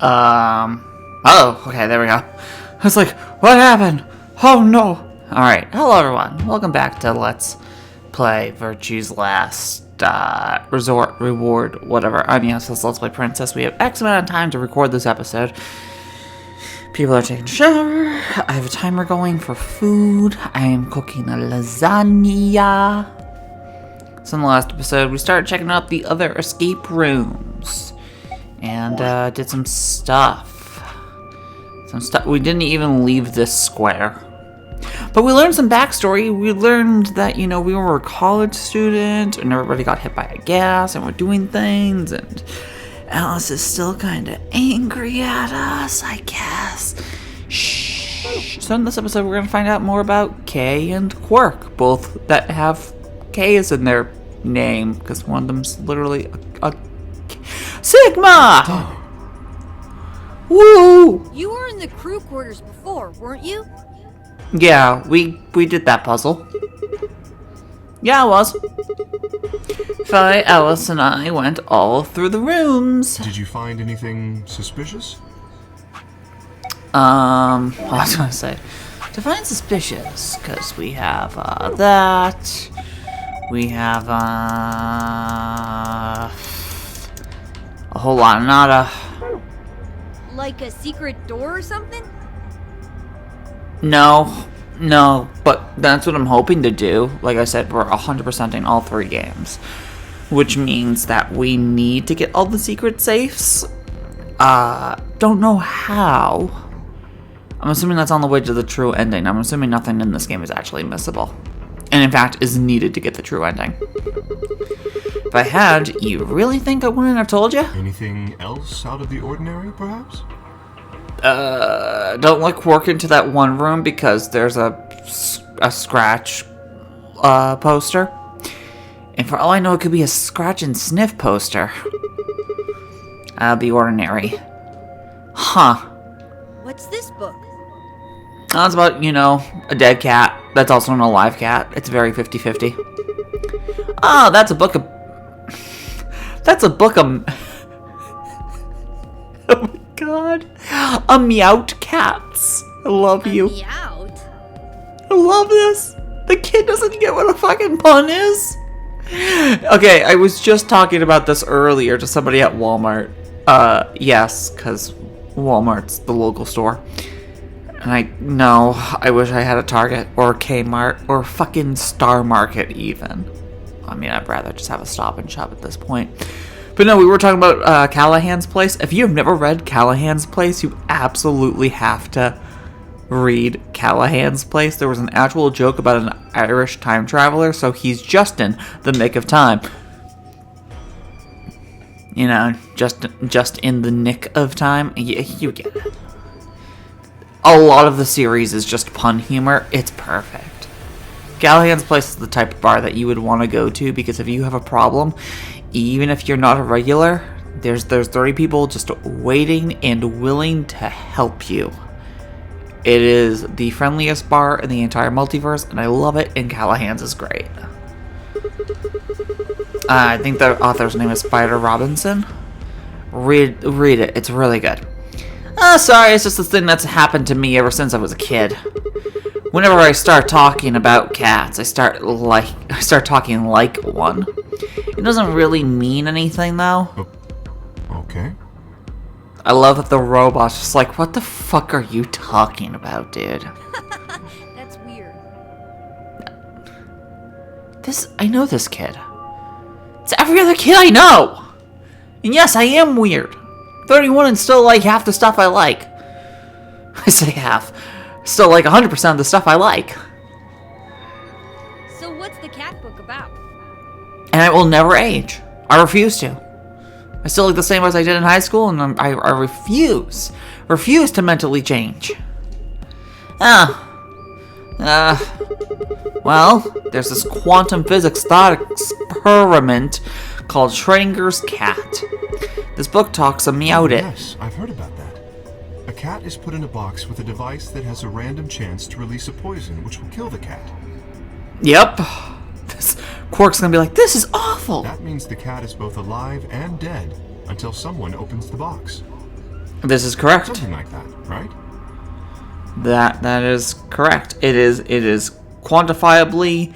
Oh, okay, there we go. I was like, what happened? Oh no. Alright, hello everyone. Welcome back to Let's Play Virtue's Last Resort, Reward, whatever. I'm this Let's Play Princess. We have X amount of time to record this episode. People are taking a shower. I have a timer going for food. I am cooking a lasagna. So in the last episode, we started checking out the other escape rooms. And did some stuff. We didn't even leave this square. But we learned some backstory. We learned that, you know, we were a college student and everybody got hit by a gas and we're doing things. And Alice is still kind of angry at us, I guess. Shh. So in this episode, we're going to find out more about Kay and Quirk. Both that have K's in their name. Because one of them's literally a Sigma! Woo! You were in the crew quarters before, weren't you? Yeah, we did that puzzle. Yeah, I was. Faye, Alice, and I went all through the rooms. Did you find anything suspicious? I was gonna say, to find suspicious, because we have, that. We have, a whole lot of nada. Like a secret door or something? No, but that's what I'm hoping to do. Like I said, we're 100%ing all three games, which means that we need to get all the secret safes. Don't know how. I'm assuming that's on the way to the true ending. I'm assuming nothing in this game is actually missable, and in fact is needed to get the true ending. If I had, you really think I wouldn't have told you? Anything else out of the ordinary, perhaps? Don't let Quirk into that one room because there's a scratch poster. And for all I know, it could be a scratch and sniff poster. Out of the ordinary. Huh. What's this book? It's about, you know, a dead cat that's also an alive cat. It's very 50-50. Oh, that's a book of... That's a book of... Oh my god. A meowed cats. I love you. Meowed? I love this. The kid doesn't get what a fucking pun is. Okay, I was just talking about this earlier to somebody at Walmart. Yes, because Walmart's the local store. And I wish I had a Target or a Kmart or fucking Star Market even. I mean, I'd rather just have a Stop and Shop at this point. But no, we were talking about Callahan's Place. If you have never read Callahan's Place, you absolutely have to read Callahan's Place. There was an actual joke about an Irish time traveler, so he's just in the nick of time. You know, just in the nick of time. You get it. A lot of the series is just pun humor. It's perfect. Callahan's Place is the type of bar that you would want to go to because if you have a problem, even if you're not a regular, there's 30 people just waiting and willing to help you. It is the friendliest bar in the entire multiverse, and I love it, and Callahan's is great. I think the author's name is Spider Robinson. Read it. It's really good. Sorry, it's just this thing that's happened to me ever since I was a kid. Whenever I start talking about cats, I start talking like one. It doesn't really mean anything, though. Okay. I love that the robot's just like, what the fuck are you talking about, dude? That's weird. I know this kid. It's every other kid I know! And yes, I am weird. 31 and still like half the stuff I like. I say half. Still like 100% of the stuff I like. So what's the cat book about? And I will never age. I refuse to. I still look the same as I did in high school, and I refuse to mentally change. Well, there's this quantum physics thought experiment called Schrodinger's cat. This book talks about it. Yes, I've heard about that. A cat is put in a box with a device that has a random chance to release a poison which will kill the cat. Yep. Quirk's gonna be like, this is awful. That means the cat is both alive and dead until someone opens the box. This is correct. Something like that, right? That is correct. It is quantifiably,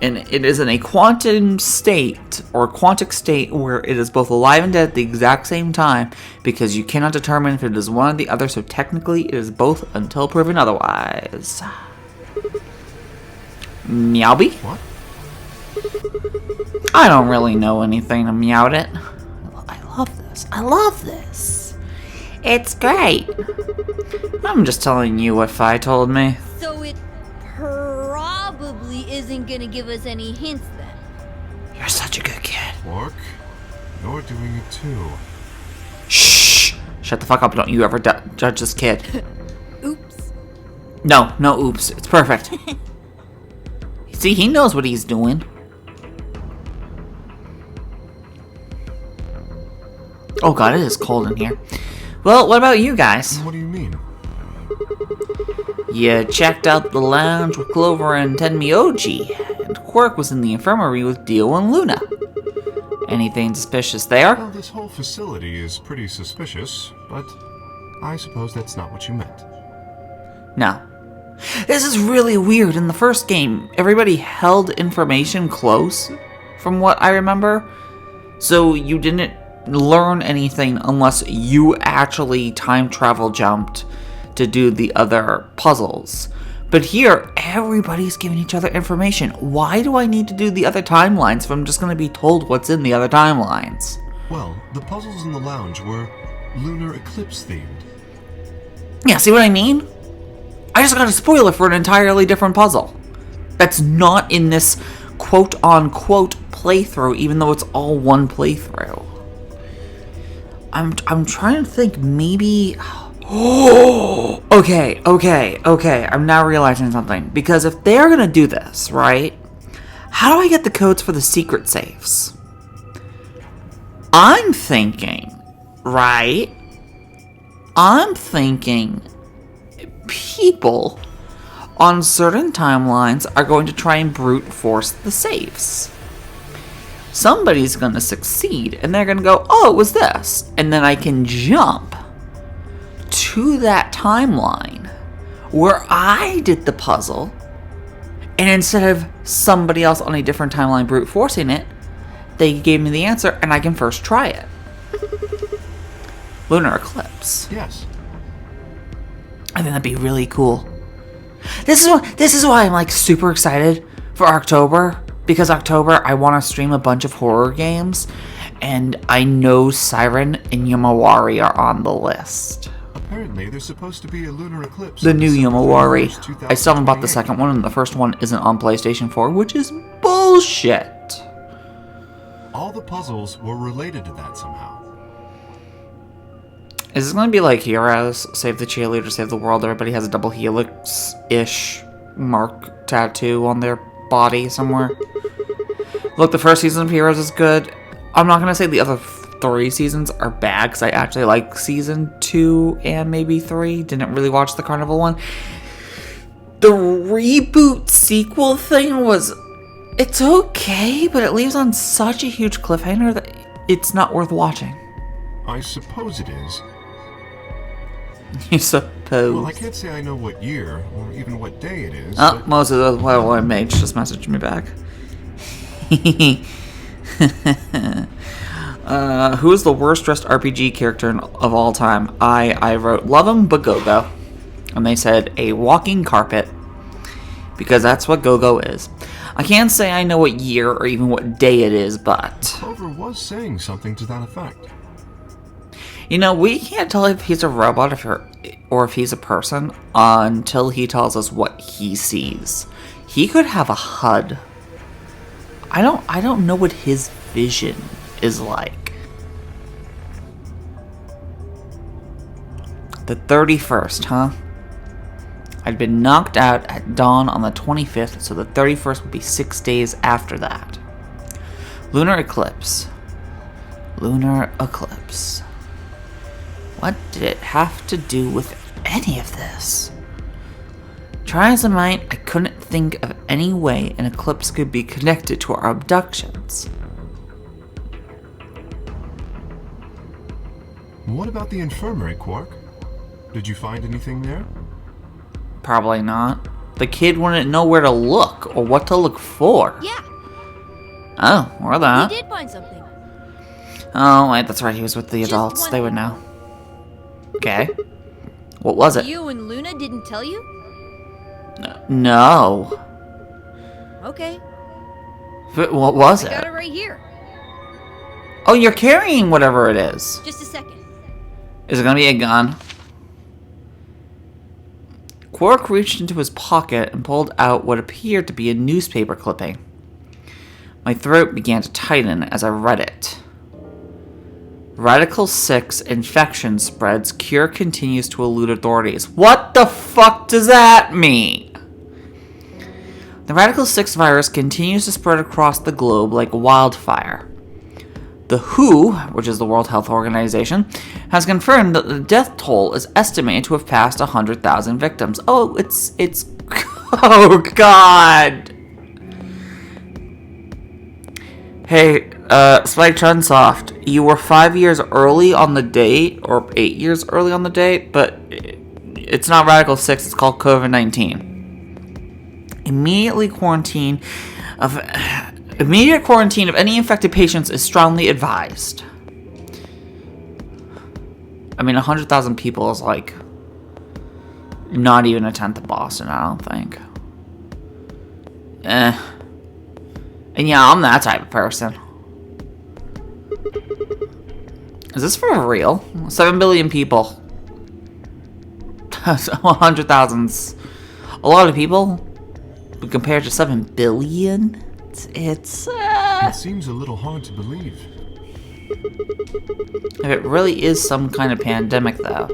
and it is in a quantum state or quantic state where it is both alive and dead at the exact same time, because you cannot determine if it is one or the other, so technically it is both until proven otherwise. Meowby? What? I don't really know anything to meow it. I love this. I love this. It's great. I'm just telling you what Fi told me. So it probably isn't gonna give us any hints then. You're such a good kid. Quark, you're doing it too. Shh! Shut the fuck up. Don't you ever judge this kid. Oops. No oops. It's perfect. See, he knows what he's doing. Oh god, it is cold in here. Well, what about you guys? What do you mean? You checked out the lounge with Clover and Tenmyoji, and Quark was in the infirmary with Dio and Luna. Anything suspicious there? Well, this whole facility is pretty suspicious, but I suppose that's not what you meant. No. This is really weird. In the first game, everybody held information close, from what I remember. So you didn't learn anything unless you actually time travel jumped to do the other puzzles. But here, everybody's giving each other information. Why do I need to do the other timelines if I'm just going to be told what's in the other timelines? Well, the puzzles in the lounge were lunar eclipse themed. Yeah, see what I mean? I just got a spoiler for an entirely different puzzle. That's not in this quote-unquote playthrough, even though it's all one playthrough. I'm trying to think, maybe... Oh, okay. I'm now realizing something. Because if they're gonna do this, right? How do I get the codes for the secret safes? I'm thinking, right? I'm thinking people on certain timelines are going to try and brute force the safes. Somebody's going to succeed, and they're going to go, oh, it was this. And then I can jump to that timeline where I did the puzzle, and instead of somebody else on a different timeline brute forcing it, they gave me the answer, and I can first try it. Lunar eclipse. Yes. I think that'd be really cool. This is why I'm like super excited for October, because October I want to stream a bunch of horror games, and I know Siren and Yamawari are on the list. Apparently, there's supposed to be a lunar eclipse. The on new December Yamawari. 31st, I still haven't bought the 2028. second one, and the first one isn't on PlayStation 4, which is bullshit. All the puzzles were related to that somehow. Is this going to be like Heroes, Save the Cheerleader, Save the World? Everybody has a double helix-ish mark tattoo on their body somewhere. Look, the first season of Heroes is good. I'm not going to say the other 3 seasons are bad, because I actually like season 2 and maybe 3. Didn't really watch the Carnival one. The reboot sequel thing was... It's okay, but it leaves on such a huge cliffhanger that it's not worth watching. I suppose it is. You suppose. Well, I can't say I know what year or even what day it is. Oh, but most of the Level Mage just messaged me back. Who is the worst dressed RPG character of all time? I wrote, love him, but Go-Go. And they said, a walking carpet. Because that's what Go-Go is. I can't say I know what year or even what day it is, but... Clover was saying something to that effect. You know, we can't tell if he's a robot or if he's a person until he tells us what he sees. He could have a HUD. I don't know what his vision is like. The 31st, huh? I'd been knocked out at dawn on the 25th, so the 31st would be 6 days after that. Lunar eclipse. Lunar eclipse. What did it have to do with any of this? Try as I might, I couldn't think of any way an eclipse could be connected to our abductions. What about the infirmary, Quark? Did you find anything there? Probably not. The kid wouldn't know where to look or what to look for. Yeah, Oh, or that. we did find something. Oh, wait, that's right. He was with the Just adults. one They would thing. know. Okay. What was it? You and Luna didn't tell you? No. Okay, But what was got it? it right here. Oh, you're carrying whatever it is. Just a second. Is it gonna be a gun? Quark reached into his pocket and pulled out what appeared to be a newspaper clipping. My throat began to tighten as I read it. Radical 6 infection spreads, cure continues to elude authorities. What the fuck does that mean? The Radical 6 virus continues to spread across the globe like wildfire. The WHO, which is the World Health Organization, has confirmed that the death toll is estimated to have passed 100,000 victims. Oh, it's oh god. Hey, Spike Chunsoft, you were 5 years early on the date, or 8 years early on the date, but it's not Radical 6, it's called COVID-19. Immediate quarantine of any infected patients is strongly advised. I mean, 100,000 people is like not even a tenth of Boston, I don't think. And yeah, I'm that type of person. Is this for real? 7 billion people. 100,000's a lot of people. But compared to 7 billion, it's It seems a little hard to believe. if it really is some kind of pandemic, though,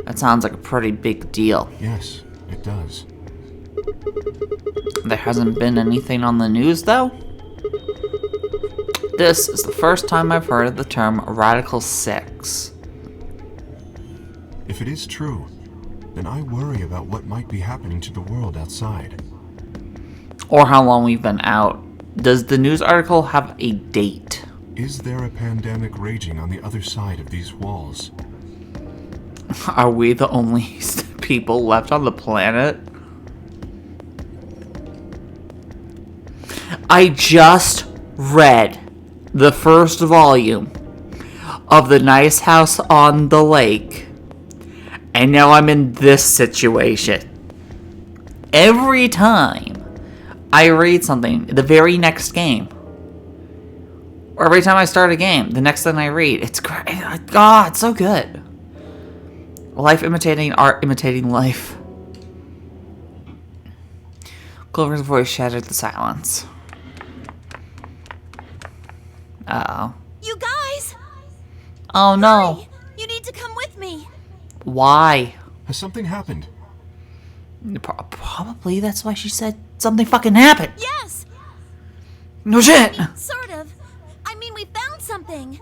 that sounds like a pretty big deal. Yes, it does. There hasn't been anything on the news, though? This is the first time I've heard of the term Radical 6. If it is true, then I worry about what might be happening to the world outside. Or how long we've been out. Does the news article have a date? Is there a pandemic raging on the other side of these walls? Are we the only people left on the planet? I just read the first volume of The Nice House on the Lake, and now I'm in this situation. Every time I read something, the very next game, or every time I start a game, the next thing I read, it's great. God, it's so good. Life imitating art, imitating life. Clover's voice shattered the silence. Uh-oh. You guys! Oh no. Hurry! You need to come with me. Why? Has something happened? Probably that's why she said something fucking happened. Yes! No shit. Sort of. I mean, we found something.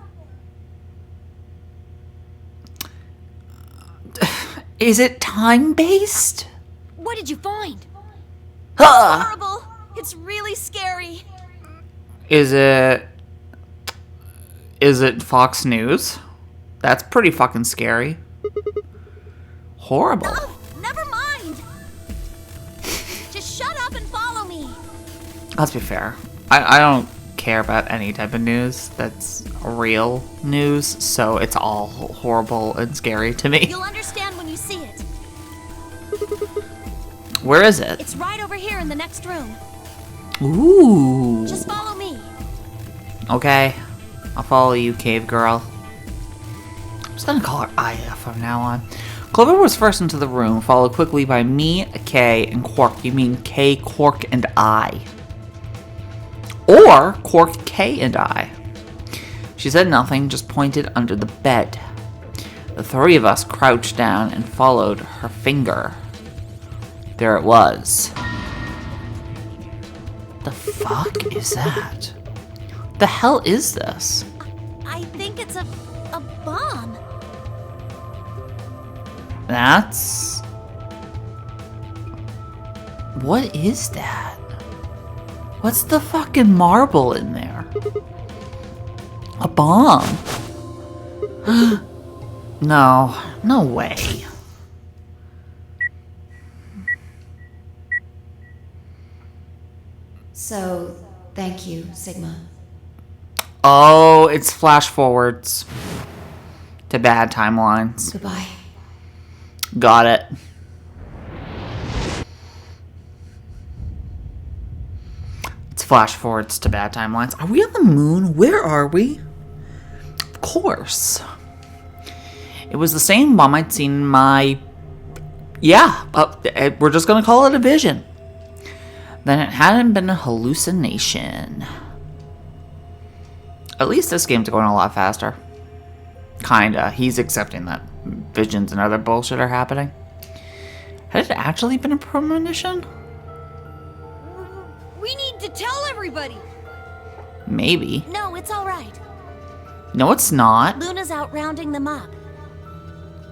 Is it time-based? What did you find? Huh. Horrible. It's really scary. Is it Fox News? That's pretty fucking scary. Horrible. Oh, never mind. Just shut up and follow me. Let's be fair. I don't care about any type of news that's real news, so it's all horrible and scary to me. You'll understand when you see it. Where is it? It's right over here in the next room. Ooh. Just follow me. Okay. I'll follow you, cave girl. I'm just gonna call her Aya from now on. Clover was first into the room, followed quickly by me, Kay, and Quark. You mean Kay, Quark, and I. Or Quark, Kay, and I. She said nothing, just pointed under the bed. The three of us crouched down and followed her finger. There it was. The fuck is that? The hell is this? I think it's a bomb. That's... What is that? What's the fucking marble in there? A bomb. No. No way. So, thank you, Sigma. Oh, it's flash forwards to bad timelines. Goodbye. Got it. It's flash forwards to bad timelines. Are we on the moon? Where are we? Of course. It was the same bomb I'd seen in my... Yeah, we're just going to call it a vision. Then it hadn't been a hallucination. At least this game's going a lot faster. Kinda. He's accepting that visions and other bullshit are happening. Had it actually been a premonition? We need to tell everybody. Maybe. No, it's all right. No, it's not. Luna's out rounding them up.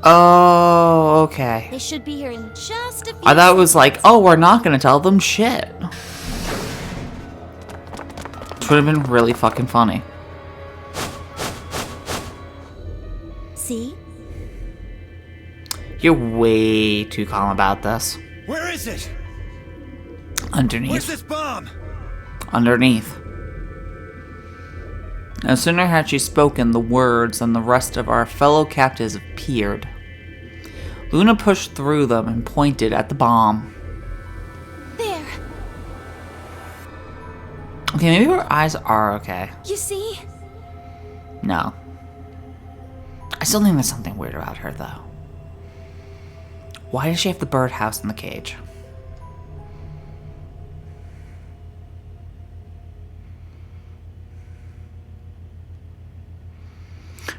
Oh, okay. They should be here in just a few I thought it was like, oh, we're not gonna tell them shit. Which would have been really fucking funny. See? You're way too calm about this. Where is it? Underneath. Where's this bomb? Underneath. No sooner had she spoken the words than the rest of our fellow captives appeared. Luna pushed through them and pointed at the bomb. There. Okay, maybe her eyes are okay. You see? No. I still think there's something weird about her, though. Why does she have the birdhouse in the cage?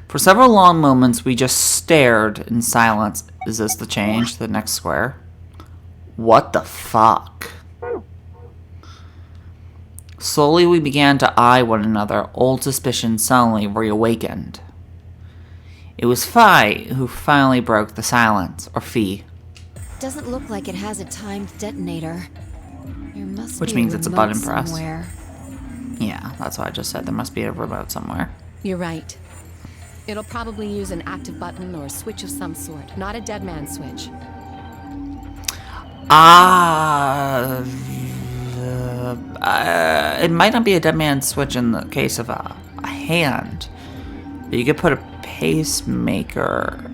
For several long moments, we just stared in silence. Is this the change? The next square? What the fuck? Slowly, we began to eye one another. Old suspicion suddenly reawakened. It was Fi who finally broke the silence, or Fee. Doesn't look like it has a timed detonator. There must Which be means it's a button remote press. somewhere. Yeah, that's what I just said. There must be a remote somewhere. You're right. It'll probably use an active button or a switch of some sort, not a dead man switch. It might not be a dead man switch in the case of a hand. But you could put a pacemaker.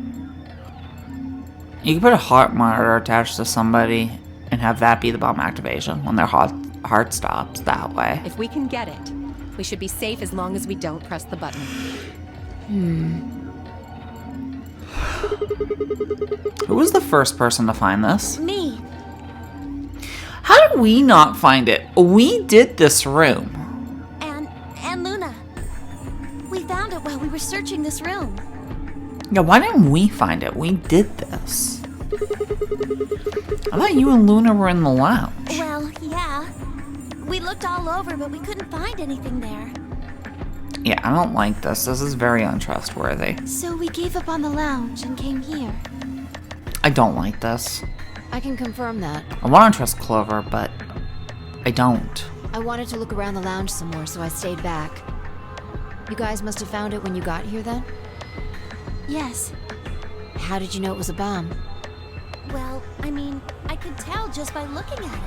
You could put a heart monitor attached to somebody and have that be the bomb activation when their heart stops that way. If we can get it, we should be safe as long as we don't press the button. Who was the first person to find this? Me. How did we not find it? We did this room. And Luna. We found it while we were searching this room. Yeah, why didn't we find it? We did this. I thought you and Luna were in the lounge. Well, yeah. We looked all over, but we couldn't find anything there. Yeah, I don't like this. This is very untrustworthy. So we gave up on the lounge and came here. I don't like this. I can confirm that. I want to trust Clover, but I don't. I wanted to look around the lounge some more, so I stayed back. You guys must have found it when you got here, then? Yes. How did you know it was a bomb? Well, I mean, I could tell just by looking at it.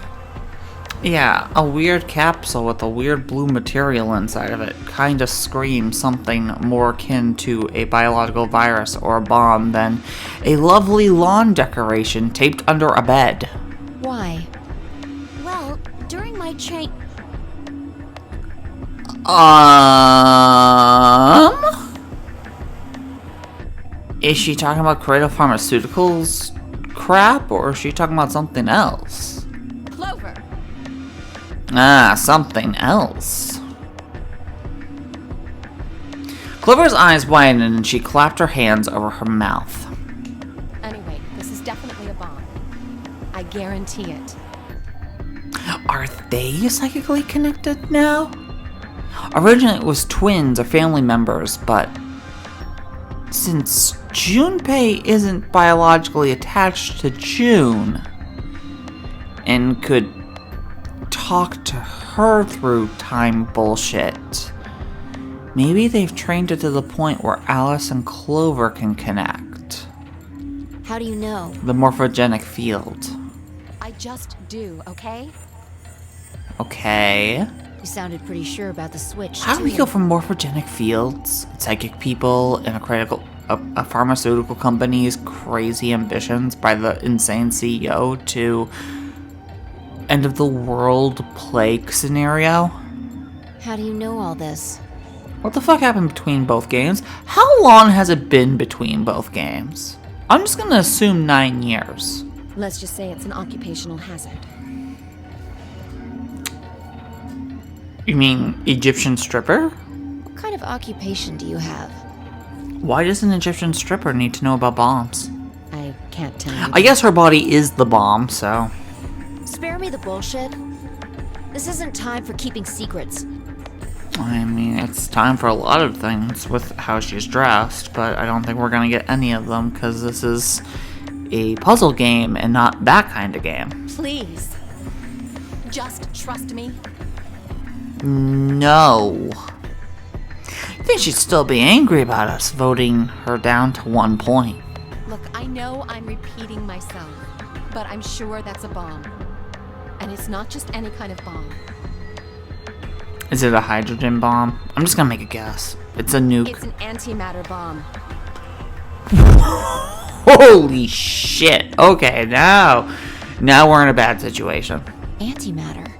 Yeah, a weird capsule with a weird blue material inside of it kind of screams something more akin to a biological virus or a bomb than a lovely lawn decoration taped under a bed. Why? Well, during my train... Is she talking about Creative Pharmaceuticals crap, or is she talking about something else? Clover! Ah, something else. Clover's eyes widened and she clapped her hands over her mouth. Anyway, this is definitely a bomb. I guarantee it. Are they psychically connected now? Originally it was twins or family members, but since Junpei isn't biologically attached to June and could talk to her through time bullshit, maybe they've trained it to the point where Alice and Clover can connect. How do you know? The morphogenic field. I just do, okay? Okay. You sounded pretty sure about the switch. How do we too. go from morphogenic fields, psychic people, and a pharmaceutical company's crazy ambitions by the insane CEO to end of the world plague scenario? How do you know all this? What the fuck happened between both games? How long has it been between both games? I'm just gonna assume 9 years. Let's just say it's an occupational hazard. You mean Egyptian stripper? What kind of occupation do you have? Why does an Egyptian stripper need to know about bombs? I can't tell you. I guess her body is the bomb, so... Spare me the bullshit. This isn't time for keeping secrets. I mean, it's time for a lot of things with how she's dressed, but I don't think we're gonna get any of them, because this is a puzzle game and not that kind of game. Please. Just trust me. No. I think she'd still be angry about us voting her down to 1 point. Look, I know I'm repeating myself, but I'm sure that's a bomb. And it's not just any kind of bomb. Is it a hydrogen bomb? I'm just gonna make a guess. It's a nuke. It's an antimatter bomb. Holy shit. Okay, now we're in a bad situation. Antimatter.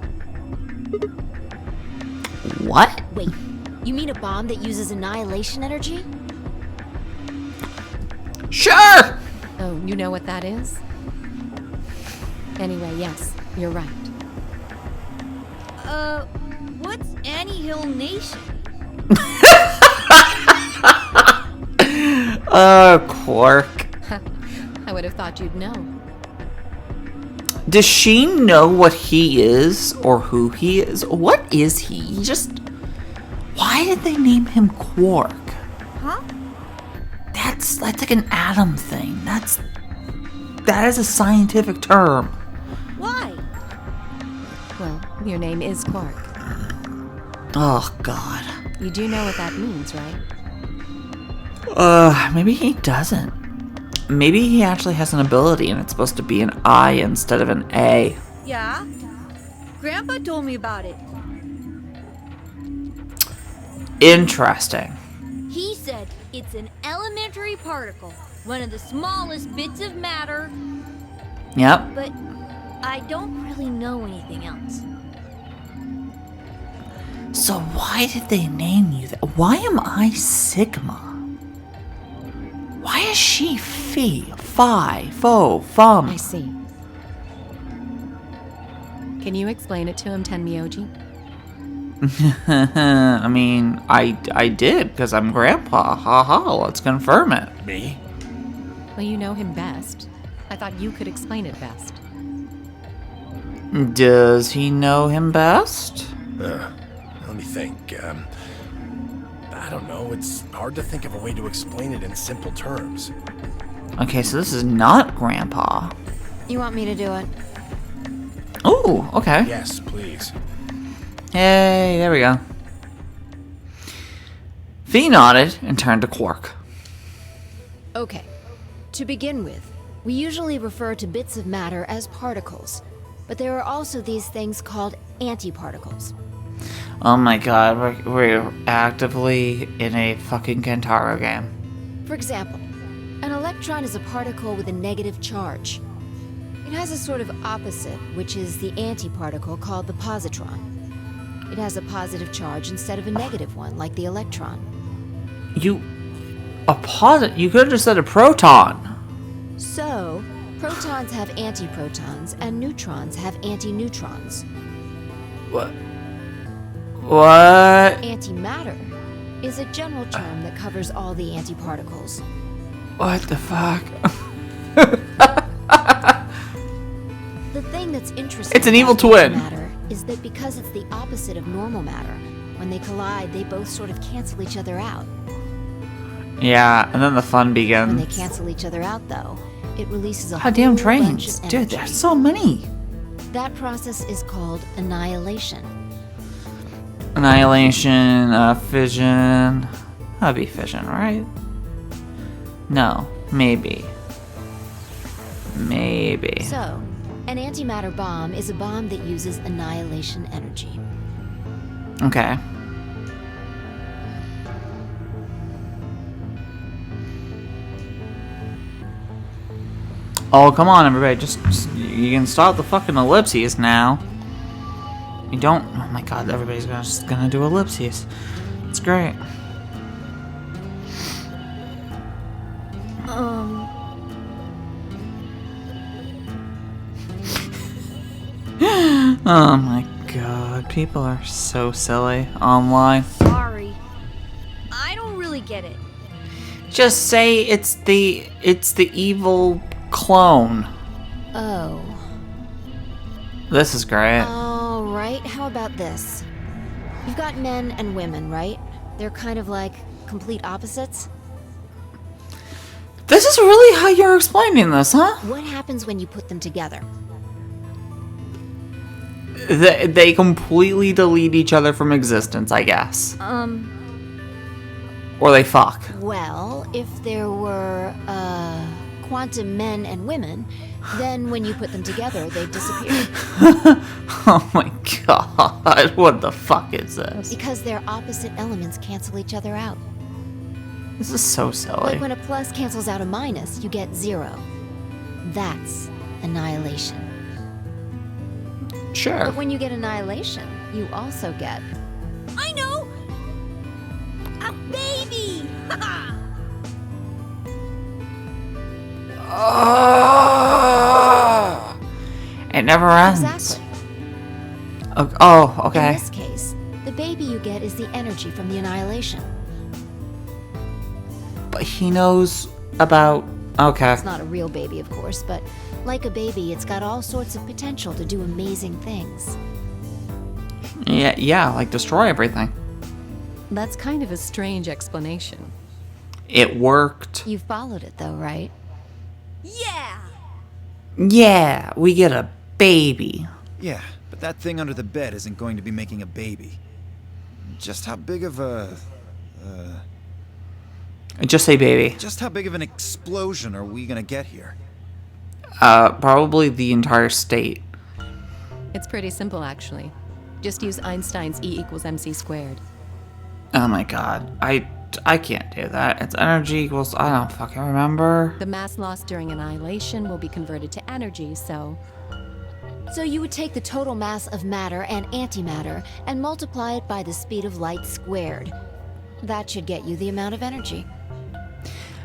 What? Wait, you mean a bomb that uses annihilation energy? Sure! Oh, you know what that is? Anyway, yes, you're right. What's Annie-Hill Nation? Quark. I would have thought you'd know. Does she know what he is or who he is? What is he? Why did they name him Quark? Huh? That's like an atom thing. That is a scientific term. Why? Well, your name is Quark. Oh god. You do know what that means, right? Maybe he doesn't. Maybe he actually has an ability and it's supposed to be an I instead of an A. Yeah? Grandpa told me about it. Interesting. He said it's an elementary particle, one of the smallest bits of matter, Yep. but I don't really know anything else. So why did they name you that? Why am I Sigma? Why is she Phi, Phi, Pho, Fum? I see. Can you explain it to him, Tenmyoji? I mean, I did, because I'm Grandpa. Haha, let's confirm it. Me? Well, you know him best. I thought you could explain it best. Does he know him best? Let me think. I don't know. It's hard to think of a way to explain it in simple terms. Okay, so this is not Grandpa. You want me to do it? Ooh, okay. Yes, please. Hey, there we go. Phi nodded and turned to Quark. Okay. To begin with, we usually refer to bits of matter as particles, but there are also these things called antiparticles. Oh my god, we're actively in a fucking Kentaro game. For example, an electron is a particle with a negative charge. It has a sort of opposite, which is the antiparticle called the positron. It has a positive charge instead of a negative one, like the electron. You could have just said a proton. So, protons have antiprotons, and neutrons have antineutrons. What? What? Antimatter is a general term that covers all the antiparticles. What the fuck? The thing that's interesting It's an evil about twin. antimatter is that because it's the opposite of normal matter, when they collide, they both sort of cancel each other out. Yeah, and then the fun When they begins. cancel each other out, though, it releases a Goddamn whole bunch trains. of Dude, energy. there's so many. That process is called annihilation. Annihilation, fission. That'd be fission, right? No, maybe. Maybe. So, an antimatter bomb is a bomb that uses annihilation energy. Okay. Oh, come on, everybody. Just you can stop the fucking ellipses now. You don't. Oh my god, everybody's just gonna do ellipses. It's great. Oh my god, people are so silly online. Sorry. I don't really get it. Just say it's the evil clone. Oh. This is great. All right, how about this? You've got men and women, right? They're kind of like complete opposites. This is really how you're explaining this, huh? What happens when you put them together? They completely delete each other from existence, I guess. Or they fuck. Well, if there were, quantum men and women, then when you put them together, they'd disappear. Oh my god, what the fuck is this? Because their opposite elements cancel each other out. This is so silly. Like when a plus cancels out a minus, you get 0. That's annihilation. Sure. But when you get annihilation, you also get... I know! A baby! Haha! It never ends. Exactly. Oh, okay. In this case, the baby you get is the energy from the annihilation. But he knows about... Okay. It's not a real baby, of course, but like a baby, it's got all sorts of potential to do amazing things. Yeah, like destroy everything. That's kind of a strange explanation. It worked. You followed it, though, right? Yeah! Yeah, we get a baby. Yeah, but that thing under the bed isn't going to be making a baby. Just how big of a... Just say baby. Just how big of an explosion are we gonna get here? Probably the entire state. It's pretty simple, actually. Just use Einstein's E equals mc squared. Oh my god. I can't do that. It's energy equals... I don't fucking remember. The mass lost during annihilation will be converted to energy, so... So you would take the total mass of matter and antimatter and multiply it by the speed of light squared. That should get you the amount of energy.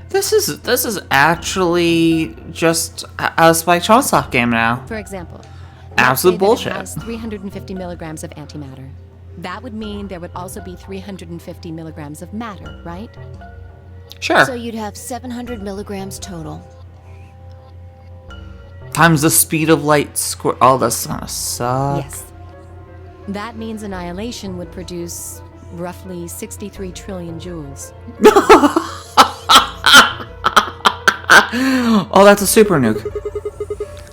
This is actually just a Spike Chunsoft game now. For example... Absolute bullshit. It has 350 milligrams of antimatter. That would mean there would also be 350 milligrams of matter, right? Sure. So you'd have 700 milligrams total. Times the speed of light square. Oh, that's gonna suck. Yes. That means annihilation would produce roughly 63 trillion joules. Oh, that's a super nuke.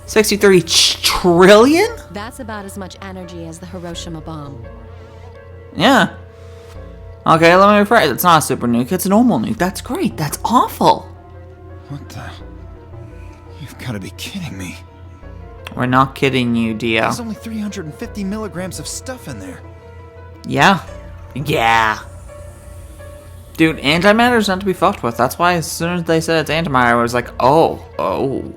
63 trillion? That's about as much energy as the Hiroshima bomb. Yeah. Okay, let me rephrase. It's not a super nuke, it's a normal nuke. That's great. That's awful. What the... You've gotta be kidding me. We're not kidding you, Dio. There's only 350 milligrams of stuff in there. Yeah. Yeah. Dude, antimatter's not to be fucked with. That's why as soon as they said it's antimatter, I was like, oh.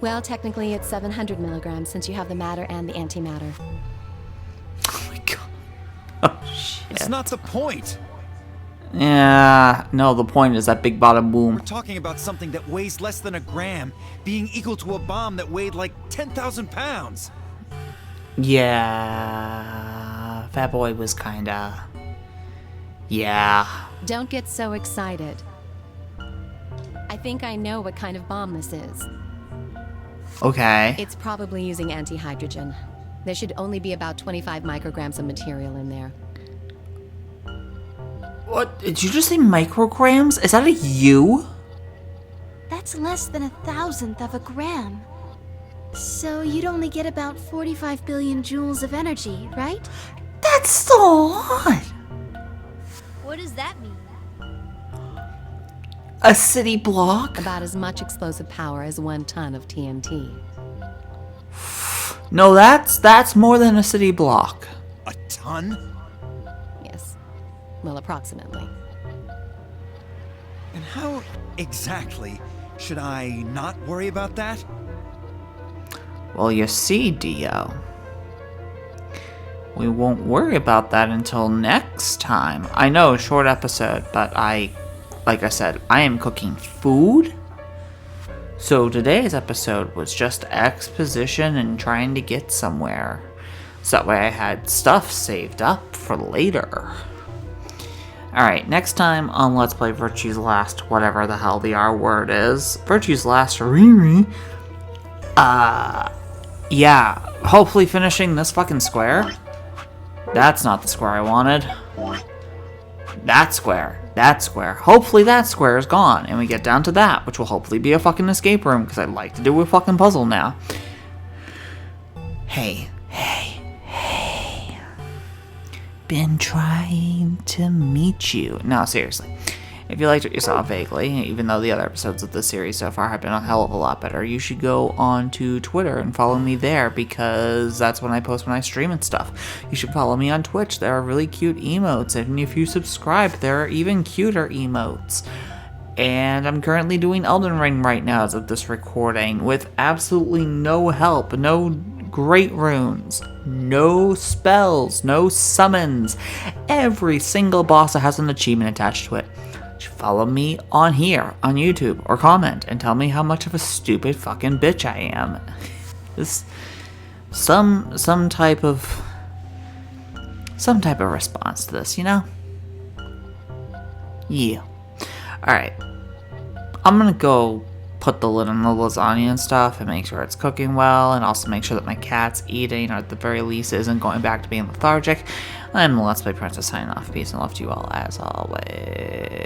Well, technically it's 700 milligrams since you have the matter and the antimatter. Oh my god. Oh shit. It's not the point. Yeah. No, the point is that big bada boom. We're talking about something that weighs less than a gram being equal to a bomb that weighed like 10,000 pounds. Yeah. Fat Boy was kinda... Yeah. Don't get so excited. I think I know what kind of bomb this is. Okay. It's probably using antihydrogen. There should only be about 25 micrograms of material in there. What? Did you just say micrograms? Is that a U? That's less than 1,000th of a gram. So you'd only get about 45 billion joules of energy, right? That's so lot. What does that mean? A city block? About as much explosive power as 1 ton of TNT. No, that's more than a city block. A ton? Yes. Well, approximately. And how exactly should I not worry about that? Well, you see, Dio, we won't worry about that until next time. I know, short episode, but like I said, I am cooking food. So today's episode was just exposition and trying to get somewhere. So that way I had stuff saved up for later. Alright, next time on Let's Play Virtue's Last, whatever the hell the R word is. Virtue's Last Riri. Yeah, hopefully finishing this fucking square. That's not the square I wanted. That square. Hopefully that square is gone, and we get down to that, which will hopefully be a fucking escape room, because I'd like to do a fucking puzzle now. Hey. Been trying to meet you. No, seriously. If you liked what you saw vaguely, even though the other episodes of this series so far have been a hell of a lot better, you should go on to Twitter and follow me there, because that's when I post when I stream and stuff. You should follow me on Twitch. There are really cute emotes, and if you subscribe, there are even cuter emotes. And I'm currently doing Elden Ring right now as of this recording, with absolutely no help, no great runes, no spells, no summons. Every single boss has an achievement attached to it. Follow me on here, on YouTube, or comment and tell me how much of a stupid fucking bitch I am. This some type of response to this, you know? Yeah. Alright. I'm gonna go put the lid on the lasagna and stuff and make sure it's cooking well, and also make sure that my cat's eating, or at the very least isn't going back to being lethargic. I'm the Let's Play Princess signing off. Peace and love to you all as always.